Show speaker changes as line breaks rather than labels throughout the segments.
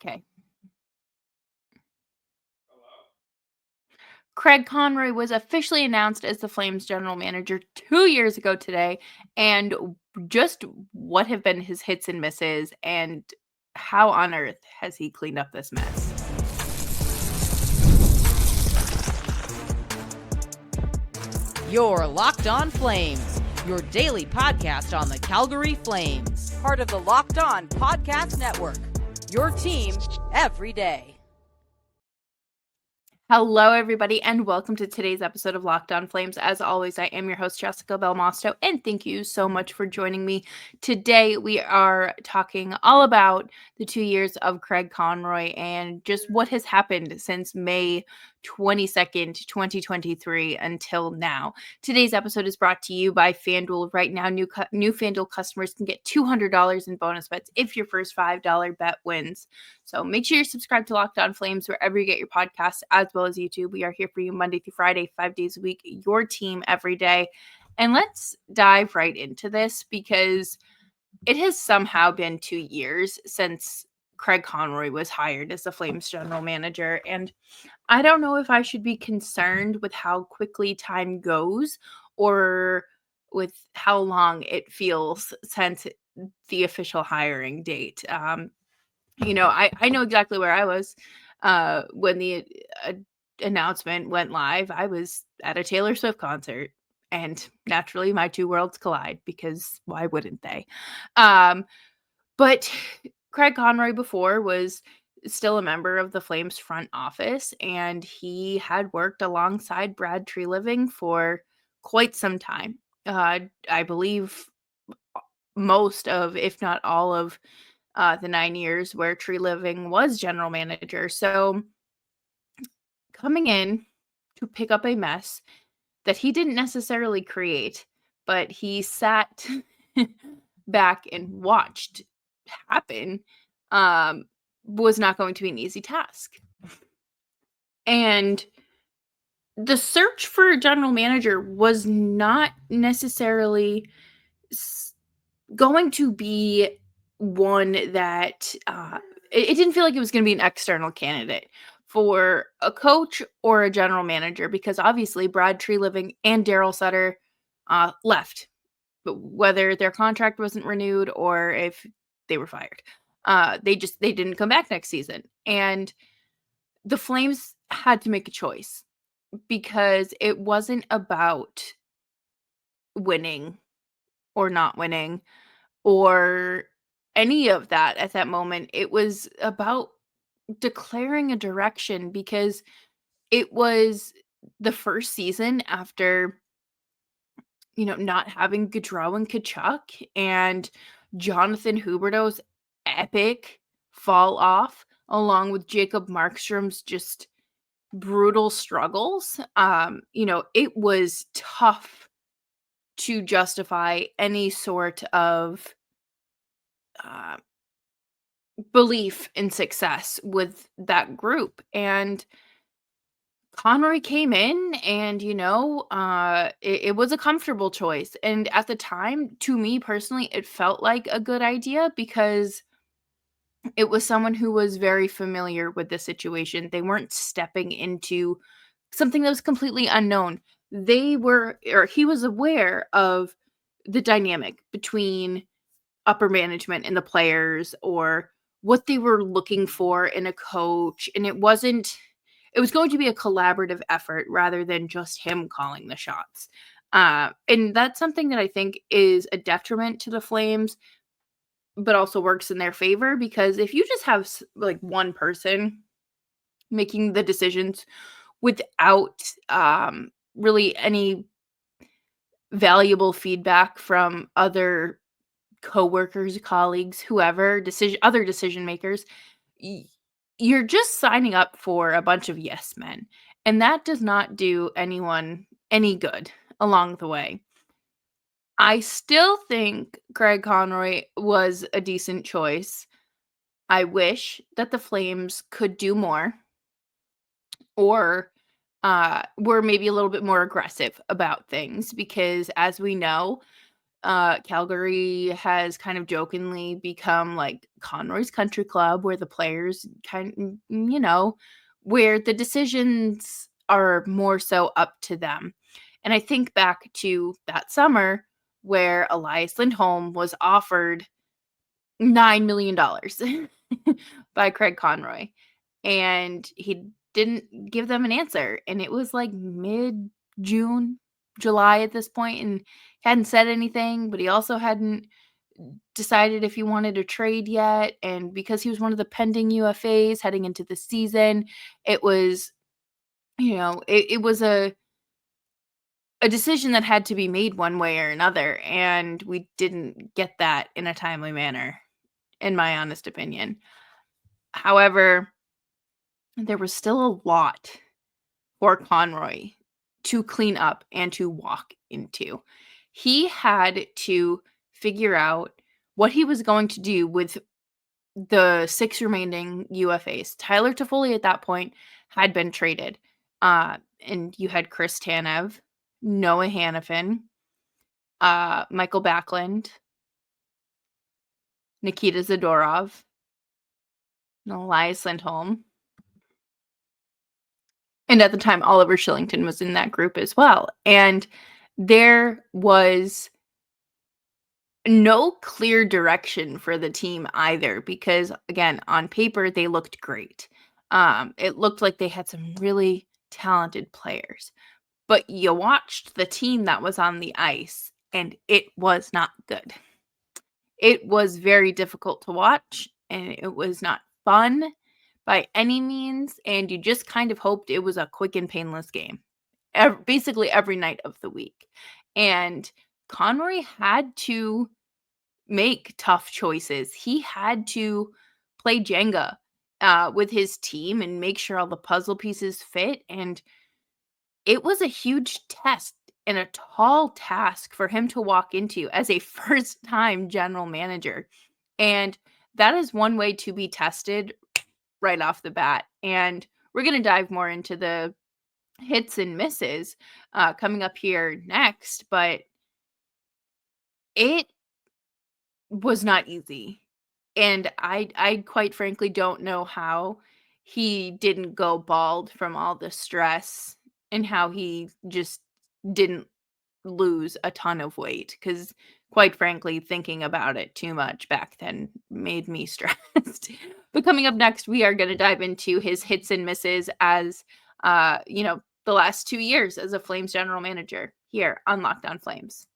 Okay. Craig Conroy was officially announced as the Flames general manager 2 years ago today, and just what have been his hits and misses, and how on earth has he cleaned up this mess?
You're Locked On Flames, your daily podcast on the Calgary Flames. Part of the Locked On Podcast Network, your team every day.
Hello, everybody, and welcome to today's episode of Locked On Flames. As always, I am your host, Jessica Belmosto, and thank you so much for joining me. Today, we are talking all about the 2 years of Craig Conroy and just what has happened since May 22nd, 2023 until now. Today's episode is brought to you by FanDuel. Right now, new FanDuel customers can get $200 in bonus bets if your first $5 bet wins. So make sure you're subscribed to Locked On Flames wherever you get your podcasts, as well as YouTube. We are here for you Monday through Friday, 5 days a week, your team every day. And let's dive right into this because it has somehow been 2 years since Craig Conroy was hired as the Flames general manager. And I don't know if I should be concerned with how quickly time goes or with how long it feels since the official hiring date. I know exactly where I was when the announcement went live. I was at a Taylor Swift concert, and naturally my two worlds collide because why wouldn't they? But Craig Conroy before was still a member of the Flames front office, and he had worked alongside Brad Treliving for quite some time. I believe most of, if not all of, the 9 years where Treliving was general manager. So coming in to pick up a mess that he didn't necessarily create, but he sat back and watched happen, was not going to be an easy task. And the search for a general manager was not necessarily going to be one that it didn't feel like it was going to be an external candidate for a coach or a general manager, because obviously Brad Treliving and Daryl Sutter left, but whether their contract wasn't renewed or if they were fired, they didn't come back next season. And the Flames had to make a choice because it wasn't about winning or not winning or any of that at that moment. It was about declaring a direction because it was the first season after, not having Gaudreau and Kachuk and Jonathan Huberdeau's epic fall off, along with Jacob Markstrom's just brutal struggles. It was tough to justify any sort of belief in success with that group. And Conroy came in and, it was a comfortable choice. And at the time, to me personally, it felt like a good idea because it was someone who was very familiar with the situation. They weren't stepping into something that was completely unknown. He was aware of the dynamic between upper management and the players, or what they were looking for in a coach. And it was going to be a collaborative effort rather than just him calling the shots. And that's something that I think is a detriment to the Flames, but also works in their favor, because if you just have like one person making the decisions without really any valuable feedback from other coworkers, colleagues, whoever, other decision makers, you're just signing up for a bunch of yes men. And that does not do anyone any good along the way. I still think Craig Conroy was a decent choice. I wish that the Flames could do more, or were maybe a little bit more aggressive about things, because as we know, Calgary has kind of jokingly become like Conroy's Country Club, where the players where the decisions are more so up to them. And I think back to that summer where Elias Lindholm was offered $9 million by Craig Conroy, and he didn't give them an answer. And it was like mid June, July at this point, and hadn't said anything, but he also hadn't decided if he wanted to trade yet. And because he was one of the pending UFAs heading into the season, it was, it was a decision that had to be made one way or another. And we didn't get that in a timely manner, in my honest opinion. However, there was still a lot for Conroy to clean up and to walk into. He had to figure out what he was going to do with the 6 remaining UFAs. Tyler Toffoli at that point had been traded. And you had Chris Tanev, Noah Hanifin, Michael Backlund, Nikita Zadorov, and Elias Lindholm. And at the time, Oliver Shillington was in that group as well. And there was no clear direction for the team either, because again, on paper, they looked great. It looked like they had some really talented players, but you watched the team that was on the ice and it was not good. It was very difficult to watch and it was not fun by any means. And you just kind of hoped it was a quick and painless game, basically every night of the week. And Conroy had to make tough choices. He had to play Jenga with his team and make sure all the puzzle pieces fit. And it was a huge test and a tall task for him to walk into as a first-time general manager. And that is one way to be tested right off the bat. And we're going to dive more into the hits and misses coming up here next, but it was not easy. And I quite frankly don't know how he didn't go bald from all the stress and how he just didn't lose a ton of weight, because quite frankly, thinking about it too much back then made me stressed. But coming up next, we are going to dive into his hits and misses as the last 2 years as a Flames general manager here on Locked On Flames.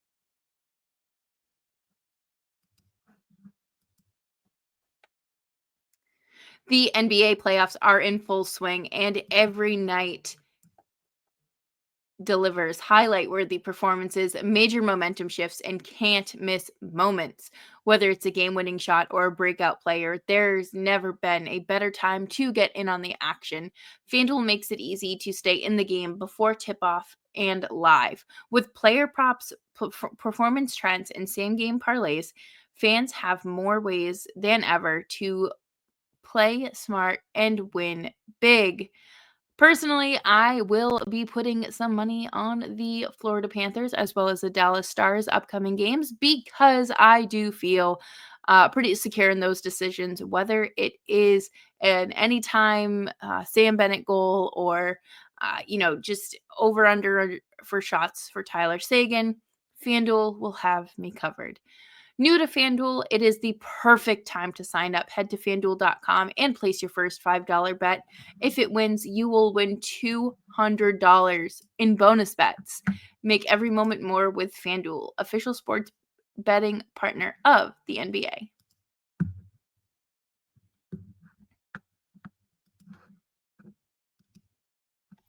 The NBA playoffs are in full swing, and every night delivers highlight-worthy performances, major momentum shifts, and can't-miss moments. Whether it's a game-winning shot or a breakout player, there's never been a better time to get in on the action. FanDuel makes it easy to stay in the game before tip-off and live. With player props, performance trends, and same-game parlays, fans have more ways than ever to play smart and win big. Personally, I will be putting some money on the Florida Panthers as well as the Dallas Stars upcoming games, because I do feel pretty secure in those decisions, whether it is an anytime Sam Bennett goal or, just over under for shots for Tyler Seguin. FanDuel will have me covered. New to FanDuel, it is the perfect time to sign up. Head to FanDuel.com and place your first $5 bet. If it wins, you will win $200 in bonus bets. Make every moment more with FanDuel, official sports betting partner of the NBA.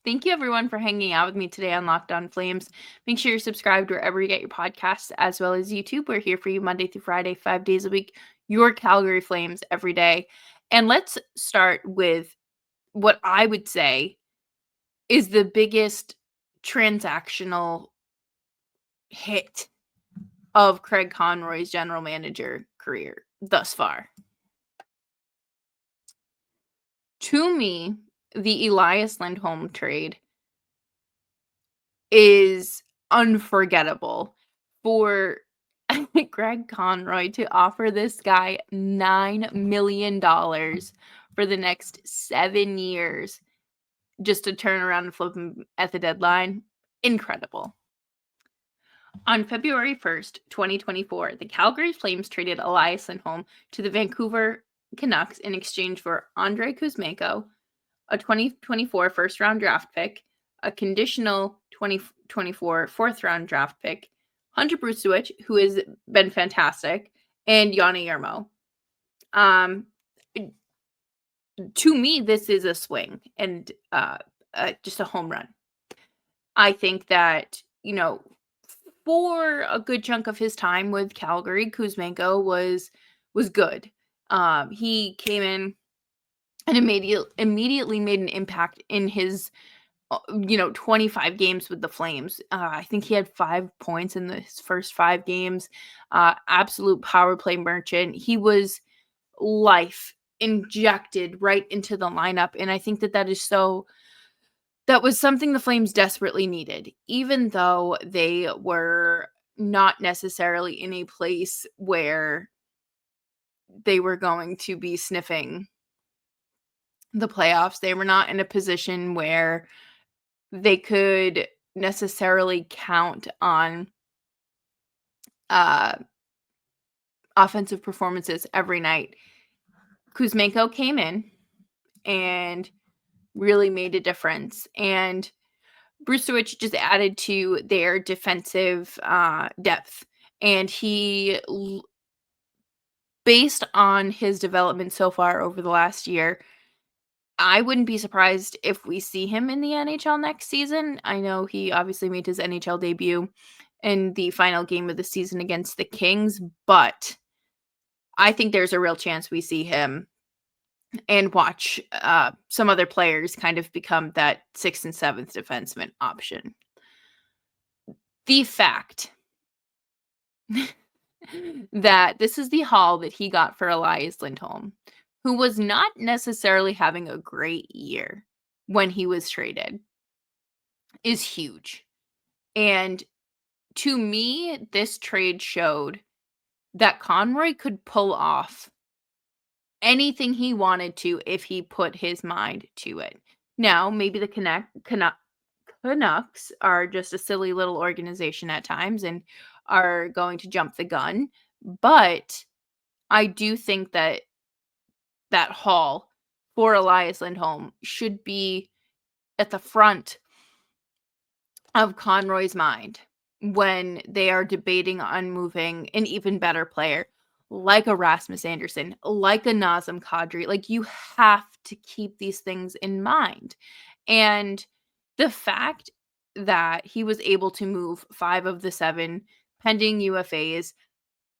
Thank you, everyone, for hanging out with me today on Locked On Flames. Make sure you're subscribed wherever you get your podcasts, as well as YouTube. We're here for you Monday through Friday, 5 days a week, your Calgary Flames every day. And let's start with what I would say is the biggest transactional hit of Craig Conroy's general manager career thus far. To me, the Elias Lindholm trade is unforgettable for Craig Conroy to offer this guy $9 million for the next 7 years just to turn around and flip him at the deadline. Incredible. On February 1st, 2024, the Calgary Flames traded Elias Lindholm to the Vancouver Canucks in exchange for Andrei Kuzmenko, a 2024 first-round draft pick, a conditional 2024 fourth-round draft pick, Hunter Brusewich, who has been fantastic, and Yanni Yermo. To me, this is a swing and just a home run. I think that, for a good chunk of his time with Calgary, Kuzmenko was good. He came in and immediately made an impact in his 25 games with the Flames. I think he had 5 points in his first 5 games. Absolute power play merchant. He was life injected right into the lineup, and I think that was something the Flames desperately needed, even though they were not necessarily in a place where they were going to be sniffing the playoffs. They were not in a position where they could necessarily count on offensive performances every night. Kuzmenko came in and really made a difference, and Brusewich just added to their defensive depth, and based on his development so far over the last year, I wouldn't be surprised if we see him in the NHL next season. I know he obviously made his NHL debut in the final game of the season against the Kings, but I think there's a real chance we see him and watch some other players kind of become that 6th and 7th defenseman option. The fact that this is the haul that he got for Elias Lindholm, who was not necessarily having a great year when he was traded, is huge. And to me, this trade showed that Conroy could pull off anything he wanted to if he put his mind to it. Now, maybe the Canucks are just a silly little organization at times and are going to jump the gun, but I do think that haul for Elias Lindholm should be at the front of Conroy's mind when they are debating on moving an even better player like a Rasmus Anderson, like a Nazem Kadri. Like, you have to keep these things in mind. And the fact that he was able to move 5 of the 7 pending UFAs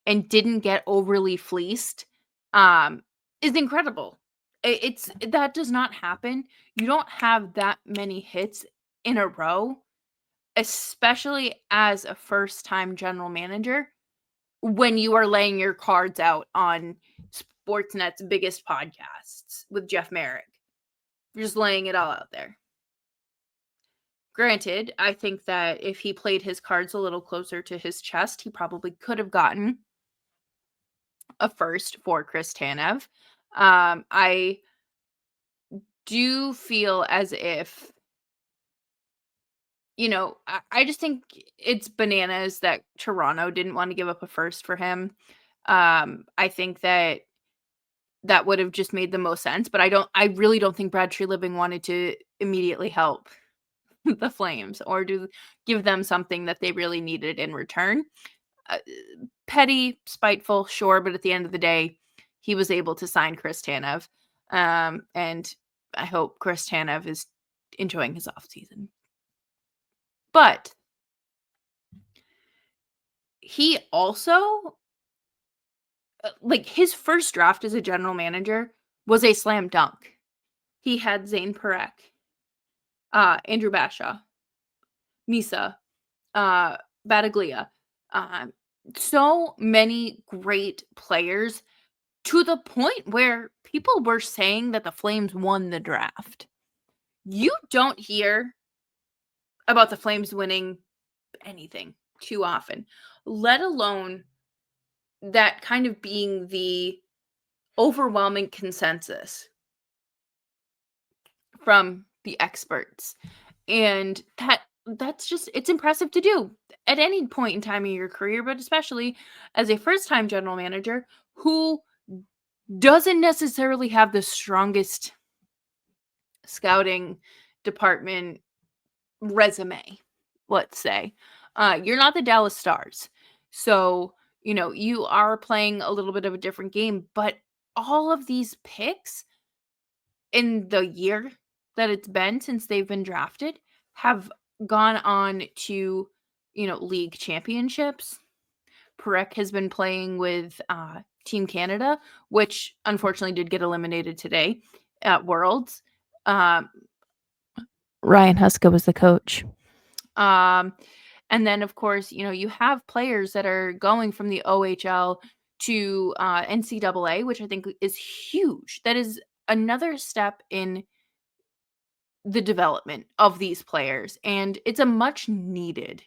and didn't get overly fleeced is incredible. It's that does not happen. You don't have that many hits in a row, especially as a first-time general manager, when you are laying your cards out on Sportsnet's biggest podcasts with Jeff Merrick. You're just laying it all out there. Granted, I think that if he played his cards a little closer to his chest, he probably could have gotten a first for Chris Tanev. I do feel as if, I just think it's bananas that Toronto didn't want to give up a first for him. I think that would have just made the most sense, but I really don't think Brad Treliving wanted to immediately help the Flames or give them something that they really needed in return. Petty, spiteful, sure, but at the end of the day, he was able to sign Chris Tanev. And I hope Chris Tanev is enjoying his offseason. But he also, his first draft as a general manager was a slam dunk. He had Zane Parekh, Andrew Bashaw, Misa, Battaglia, so many great players, to the point where people were saying that the Flames won the draft. You don't hear about the Flames winning anything too often, let alone that kind of being the overwhelming consensus from the experts. And that's just it's impressive to do at any point in time in your career, but especially as a first-time general manager who doesn't necessarily have the strongest scouting department resume, let's say. You're not the Dallas Stars. So, you are playing a little bit of a different game, but all of these picks in the year that it's been since they've been drafted have gone on to, league championships. Perek has been playing with Team Canada, which unfortunately did get eliminated today at Worlds. Um, Ryan Huska was the coach. And then, of course, you have players that are going from the OHL to NCAA, which I think is huge. That is another step in the development of these players, and it's a much needed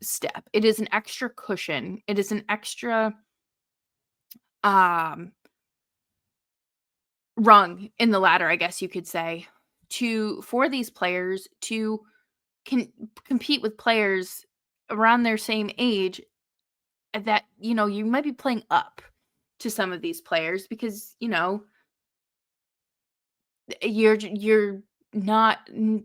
step. It is an extra cushion. It is an extra um rung in the ladder, I guess you could say, for these players to compete with players around their same age that you might be playing up to some of these players because you're not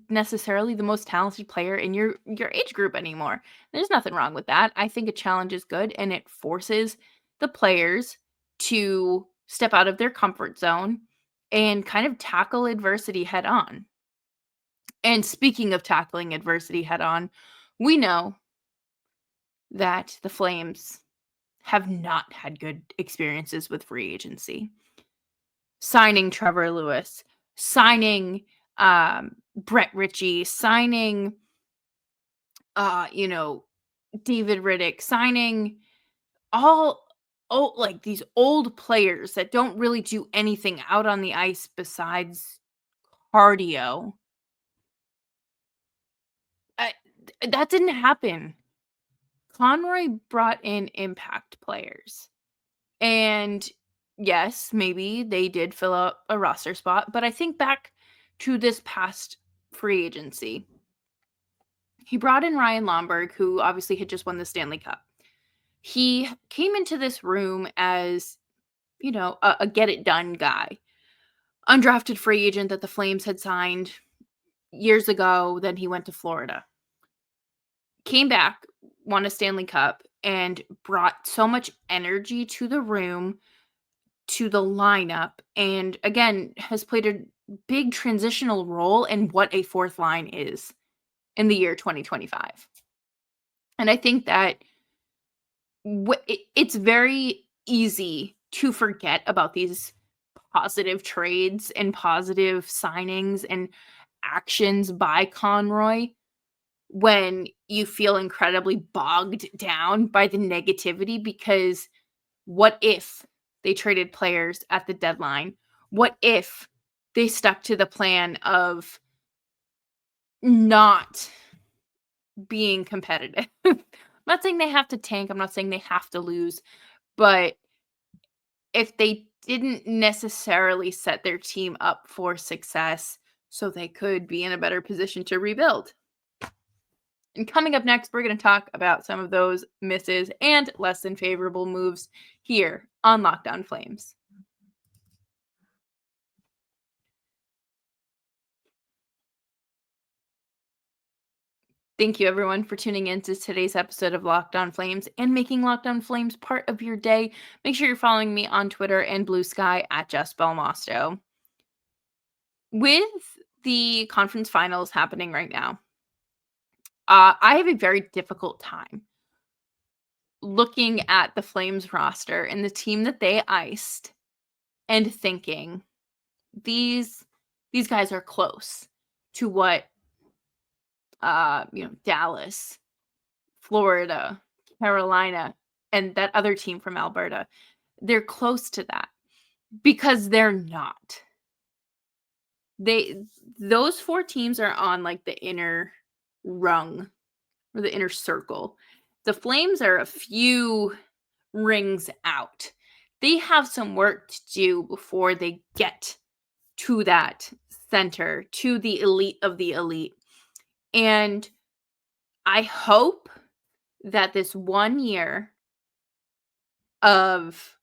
necessarily the most talented player in your age group anymore. There's nothing wrong with that. I think a challenge is good, and it forces the players to step out of their comfort zone and kind of tackle adversity head on. And speaking of tackling adversity head on, we know that the Flames have not had good experiences with free agency. Signing Trevor Lewis, signing Brett Ritchie, signing David Riddick, signing like these old players that don't really do anything out on the ice besides cardio. That didn't happen. Conroy brought in impact players. And yes, maybe they did fill up a roster spot, but I think back to this past free agency. He brought in Ryan Lomberg, who obviously had just won the Stanley Cup. He came into this room as, a get it done guy. Undrafted free agent that the Flames had signed years ago. Then he went to Florida. Came back, won a Stanley Cup, and brought so much energy to the room, to the lineup, and again, has played a big transitional role in what a fourth line is in the year 2025. And I think that it's very easy to forget about these positive trades and positive signings and actions by Conroy when you feel incredibly bogged down by the negativity, because what if they traded players at the deadline? What if they stuck to the plan of not being competitive? I'm not saying they have to tank. I'm not saying they have to lose. But if they didn't necessarily set their team up for success so they could be in a better position to rebuild. And coming up next, we're going to talk about some of those misses and less than favorable moves here on Locked On Flames. Thank you, everyone, for tuning in to today's episode of Locked On Flames and making Locked On Flames part of your day. Make sure you're following me on Twitter and Blue Sky at Jess Belmosto. With the conference finals happening right now, I have a very difficult time looking at the Flames roster and the team that they iced and thinking these guys are close to what Dallas, Florida, Carolina, and that other team from Alberta, they're close to that, because they're not. Those four teams are on like the inner rung or the inner circle. The Flames are a few rings out. They have some work to do before they get to that center, to the elite of the elite. And I hope that this 1 year of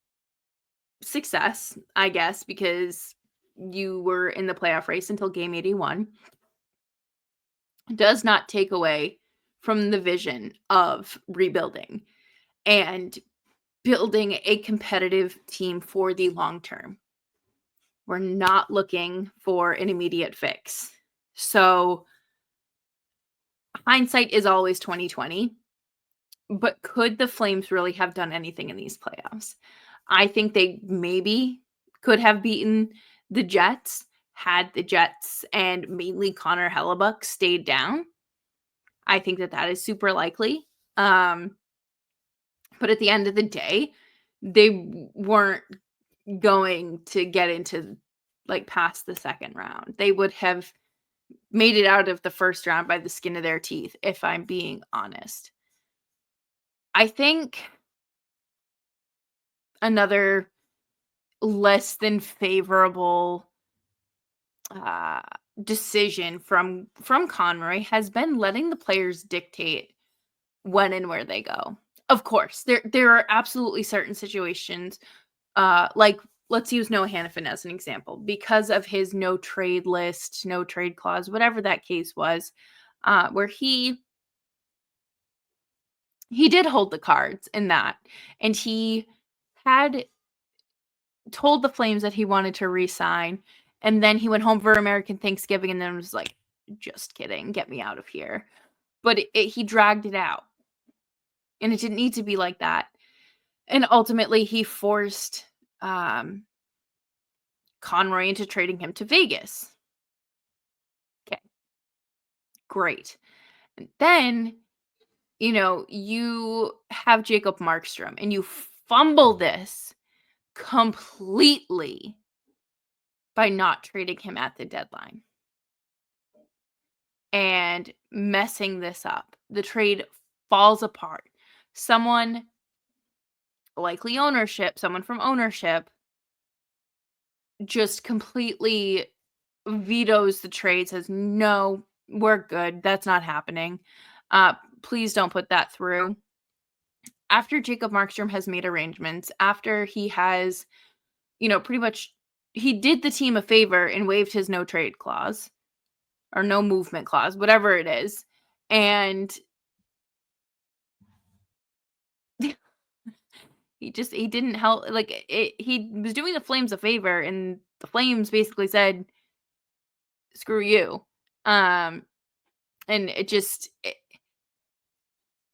success, I guess, because you were in the playoff race until game 81, does not take away from the vision of rebuilding and building a competitive team for the long term. We're not looking for an immediate fix. So hindsight is always 2020, but could the Flames really have done anything in these playoffs? I think they maybe could have beaten the Jets had the Jets and mainly Connor Hellebuck stayed down. I think that is super likely. But at the end of the day, they weren't going to get into like past the second round. They would have made it out of the first round by the skin of their teeth, if I'm being honest. I think another less than favorable decision from Conroy has been letting the players dictate when and where they go. Of course, there are absolutely certain situations, like let's use Noah Hanifin as an example, because of his no trade list, no trade clause, whatever that case was, where he did hold the cards in that, and he had told the Flames that he wanted to resign, and then he went home for American Thanksgiving and then was like, just kidding, get me out of here. But he dragged it out, and it didn't need to be like that. And ultimately, he forced Conroy into trading him to Vegas. Okay, great. And then, you have Jacob Markstrom, and you fumble this completely by not trading him at the deadline and messing this up. The trade falls apart. Someone, likely ownership, someone from ownership, just completely vetoes the trade, says, no, we're good. That's not happening. Please don't put that through. After Jacob Markstrom has made arrangements, after he has, pretty much he did the team a favor and waived his no trade clause or no movement clause, whatever it is. And he didn't help. Like he was doing the Flames a favor, and the Flames basically said, screw you. And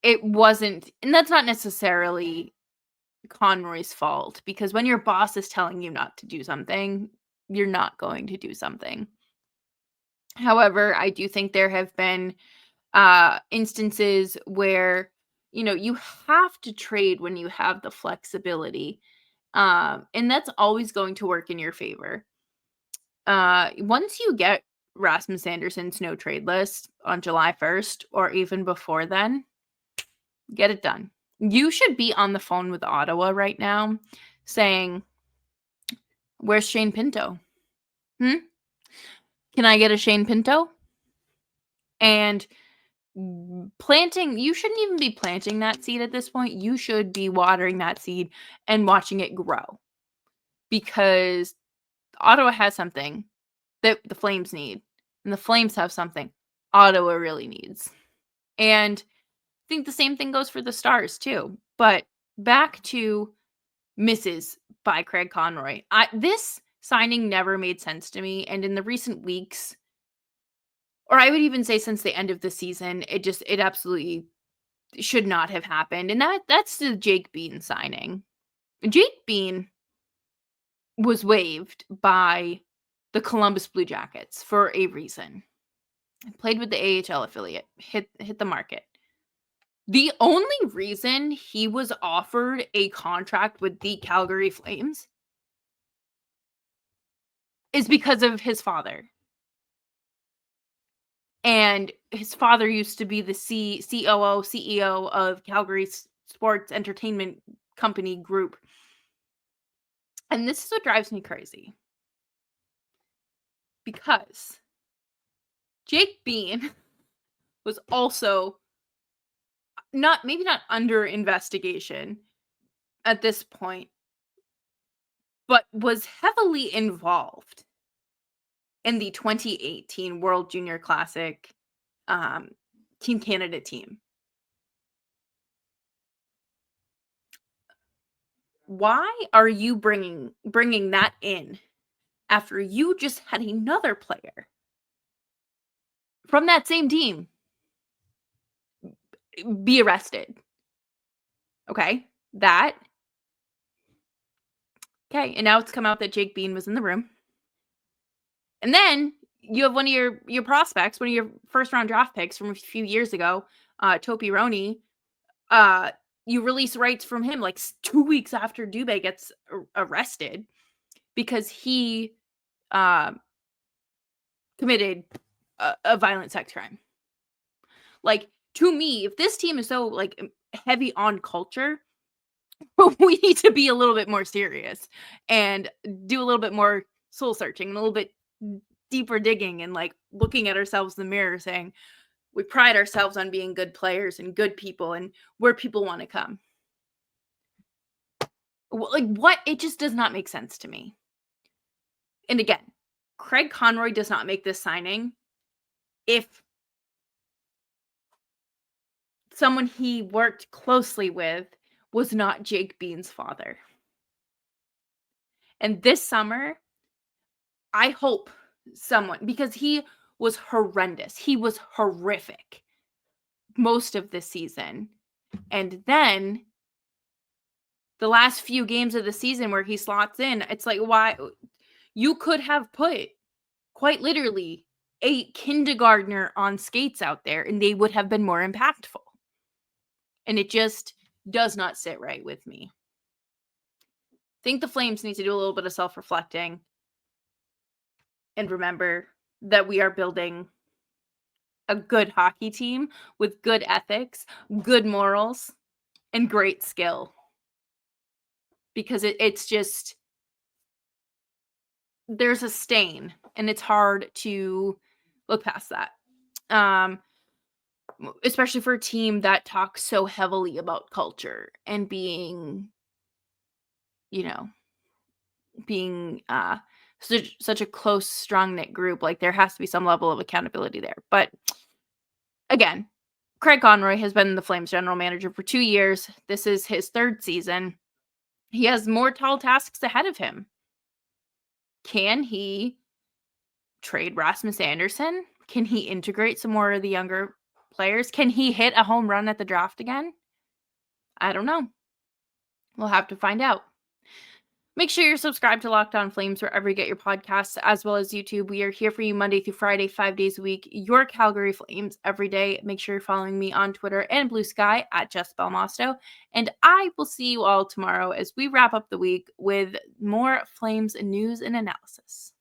it wasn't, and that's not necessarily Conroy's fault, because when your boss is telling you not to do something, you're not going to do something. However, I do think there have been instances where, you have to trade when you have the flexibility. And that's always going to work in your favor. Once you get Rasmus Anderson's no trade list on July 1st, or even before then, get it done. You should be on the phone with Ottawa right now saying, where's Shane Pinto? Can I get a Shane Pinto? And you shouldn't even be planting that seed at this point. You should be watering that seed and watching it grow, because Ottawa has something that the Flames need, and the Flames have something Ottawa really needs. And I think the same thing goes for the Stars too. But back to misses by Craig Conroy. This signing never made sense to me, and in the recent weeks, or I would even say since the end of the season, it absolutely should not have happened. And that's the Jake Bean signing. Jake Bean was waived by the Columbus Blue Jackets for a reason. Played with the AHL affiliate, hit the market. The only reason he was offered a contract with the Calgary Flames is because of his father. And his father used to be the COO, CEO of Calgary Sports Entertainment company group. And this is what drives me crazy. Because Jake Bean was also maybe not under investigation at this point, but was heavily involved in the 2018 World Junior Classic Team Canada team. Why are you bringing that in after you just had another player from that same team be arrested? Okay, okay, and now it's come out that Jake Bean was in the room. And then you have one of your prospects, one of your first round draft picks from a few years ago, Topi Roney. You release rights from him like 2 weeks after Dubé gets arrested because he committed a violent sex crime. Like, to me, if this team is so like heavy on culture, we need to be a little bit more serious and do a little bit more soul searching, a little bit deeper digging, and like looking at ourselves in the mirror saying, we pride ourselves on being good players and good people and where people want to come. Like, what? It just does not make sense to me. And again, Craig Conroy does not make this signing if someone he worked closely with was not Jake Bean's father. And this summer, I hope someone, because he was horrendous. He was horrific most of the season. And then the last few games of the season where he slots in, it's like, why? You could have put quite literally a kindergartner on skates out there and they would have been more impactful. And it just does not sit right with me. I think the Flames need to do a little bit of self-reflecting and remember that we are building a good hockey team with good ethics, good morals, and great skill. Because it's just, there's a stain and it's hard to look past that. Especially for a team that talks so heavily about culture and being, being such a close, strong-knit group. Like, there has to be some level of accountability there. But again, Craig Conroy has been the Flames general manager for 2 years. This is his 3rd season. He has more tall tasks ahead of him. Can he trade Rasmus Anderson? Can he integrate some more of the younger players? Can he hit a home run at the draft again? I don't know. We'll have to find out. Make sure you're subscribed to Locked On Flames wherever you get your podcasts, as well as YouTube. We are here for you Monday through Friday, 5 days a week. Your Calgary Flames every day. Make sure you're following me on Twitter and Blue Sky at Jess Belmosto. And I will see you all tomorrow as we wrap up the week with more Flames news and analysis.